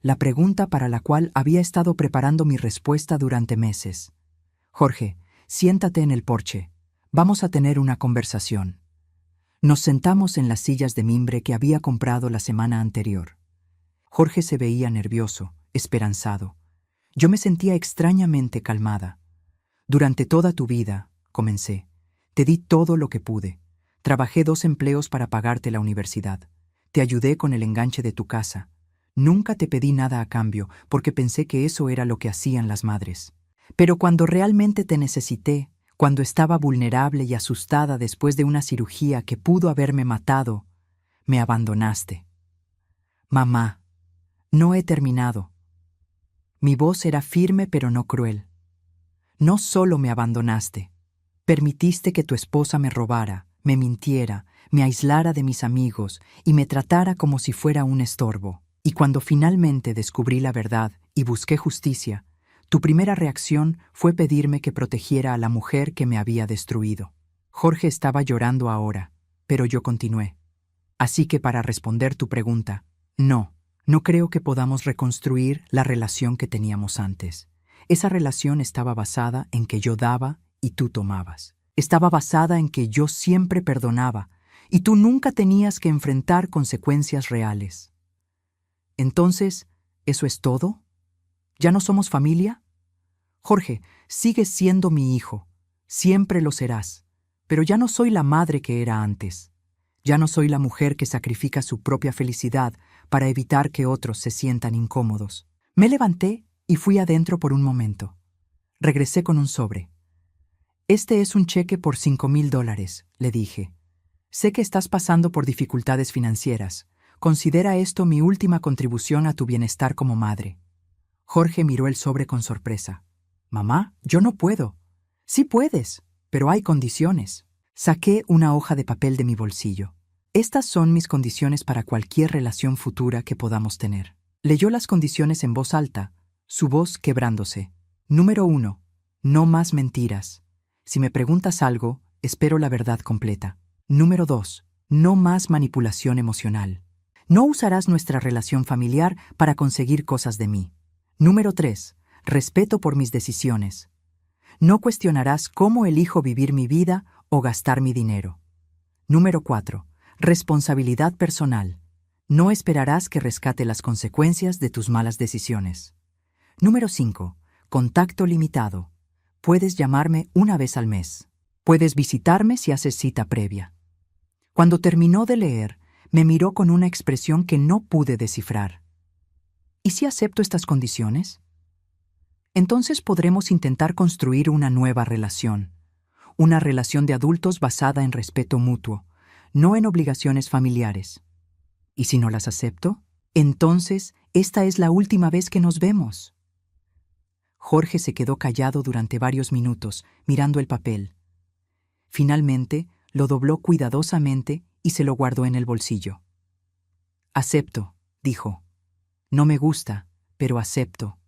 La pregunta para la cual había estado preparando mi respuesta durante meses. Jorge, siéntate en el porche. Vamos a tener una conversación. Nos sentamos en las sillas de mimbre que había comprado la semana anterior. Jorge se veía nervioso, esperanzado. Yo me sentía extrañamente calmada. Durante toda tu vida, comencé, te di todo lo que pude. Trabajé 2 empleos para pagarte la universidad. Te ayudé con el enganche de tu casa. Nunca te pedí nada a cambio, porque pensé que eso era lo que hacían las madres. Pero cuando realmente te necesité, cuando estaba vulnerable y asustada después de una cirugía que pudo haberme matado, me abandonaste. Mamá, no he terminado. Mi voz era firme pero no cruel. No solo me abandonaste, permitiste que tu esposa me robara, me mintiera, me aislara de mis amigos y me tratara como si fuera un estorbo. Y cuando finalmente descubrí la verdad y busqué justicia, tu primera reacción fue pedirme que protegiera a la mujer que me había destruido. Jorge estaba llorando ahora, pero yo continué. Así que para responder tu pregunta, no creo que podamos reconstruir la relación que teníamos antes. Esa relación estaba basada en que yo daba y tú tomabas. Estaba basada en que yo siempre perdonaba y tú nunca tenías que enfrentar consecuencias reales. Entonces, ¿eso es todo? ¿Ya no somos familia? Jorge, sigues siendo mi hijo. Siempre lo serás. Pero ya no soy la madre que era antes. Ya no soy la mujer que sacrifica su propia felicidad para evitar que otros se sientan incómodos. Me levanté y fui adentro por un momento. Regresé con un sobre. Este es un cheque por $5,000, le dije. Sé que estás pasando por dificultades financieras. Considera esto mi última contribución a tu bienestar como madre. Jorge miró el sobre con sorpresa. Mamá, yo no puedo. Sí puedes, pero hay condiciones. Saqué una hoja de papel de mi bolsillo. Estas son mis condiciones para cualquier relación futura que podamos tener. Leyó las condiciones en voz alta, su voz quebrándose. Número 1. No más mentiras. Si me preguntas algo, espero la verdad completa. Número 2. No más manipulación emocional. No usarás nuestra relación familiar para conseguir cosas de mí. Número 3. Respeto por mis decisiones. No cuestionarás cómo elijo vivir mi vida o gastar mi dinero. Número 4. Responsabilidad personal. No esperarás que rescate las consecuencias de tus malas decisiones. Número 5. Contacto limitado. Puedes llamarme una vez al mes. Puedes visitarme si haces cita previa. Cuando terminó de leer, me miró con una expresión que no pude descifrar. ¿Y si acepto estas condiciones? Entonces podremos intentar construir una nueva relación. Una relación de adultos basada en respeto mutuo, no en obligaciones familiares. ¿Y si no las acepto? Entonces, esta es la última vez que nos vemos. Jorge se quedó callado durante varios minutos, mirando el papel. Finalmente, lo dobló cuidadosamente y se lo guardó en el bolsillo. Acepto, dijo. No me gusta, pero acepto.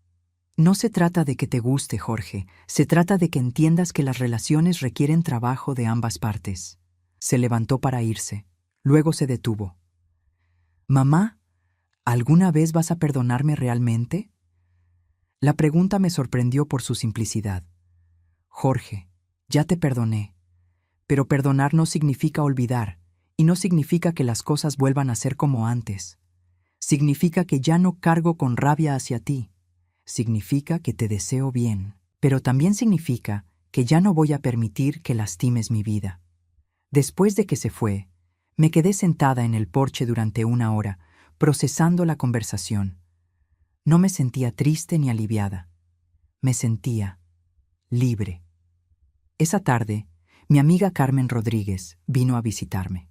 No se trata de que te guste, Jorge, se trata de que entiendas que las relaciones requieren trabajo de ambas partes. Se levantó para irse. Luego se detuvo. Mamá, ¿alguna vez vas a perdonarme realmente? La pregunta me sorprendió por su simplicidad. Jorge, ya te perdoné. Pero perdonar no significa olvidar, y no significa que las cosas vuelvan a ser como antes. Significa que ya no cargo con rabia hacia ti. Significa que te deseo bien. Pero también significa que ya no voy a permitir que lastimes mi vida. Después de que se fue, me quedé sentada en el porche durante 1 hora, procesando la conversación. No me sentía triste ni aliviada. Me sentía libre. Esa tarde, mi amiga Carmen Rodríguez vino a visitarme.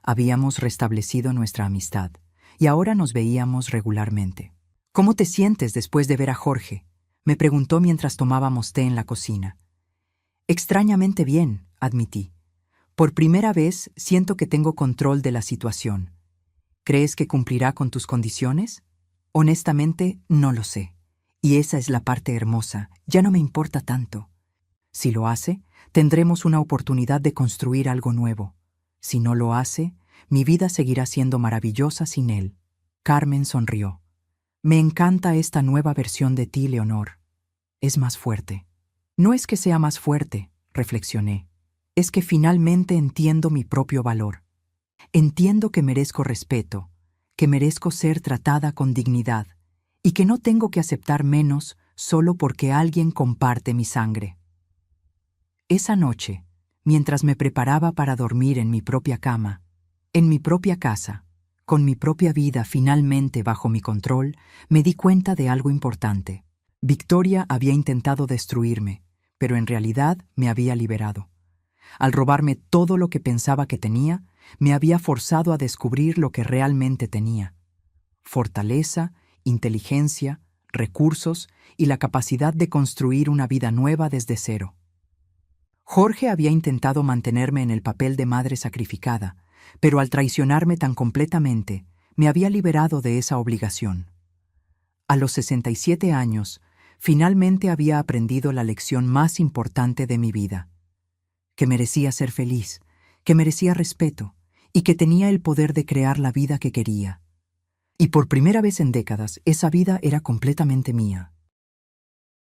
Habíamos restablecido nuestra amistad y ahora nos veíamos regularmente. ¿Cómo te sientes después de ver a Jorge?, me preguntó mientras tomábamos té en la cocina. Extrañamente bien, admití. Por primera vez siento que tengo control de la situación. ¿Crees que cumplirá con tus condiciones? Honestamente, no lo sé. Y esa es la parte hermosa, ya no me importa tanto. Si lo hace, tendremos una oportunidad de construir algo nuevo. Si no lo hace, mi vida seguirá siendo maravillosa sin él. Carmen sonrió. Me encanta esta nueva versión de ti, Leonor. Es más fuerte. No es que sea más fuerte, reflexioné. Es que finalmente entiendo mi propio valor. Entiendo que merezco respeto, que merezco ser tratada con dignidad y que no tengo que aceptar menos solo porque alguien comparte mi sangre. Esa noche, mientras me preparaba para dormir en mi propia cama, en mi propia casa, con mi propia vida finalmente bajo mi control, me di cuenta de algo importante. Victoria había intentado destruirme, pero en realidad me había liberado. Al robarme todo lo que pensaba que tenía, me había forzado a descubrir lo que realmente tenía: fortaleza, inteligencia, recursos y la capacidad de construir una vida nueva desde cero. Jorge había intentado mantenerme en el papel de madre sacrificada, pero al traicionarme tan completamente, me había liberado de esa obligación. A los 67 años, finalmente había aprendido la lección más importante de mi vida: que merecía ser feliz, que merecía respeto y que tenía el poder de crear la vida que quería. Y por primera vez en décadas, esa vida era completamente mía.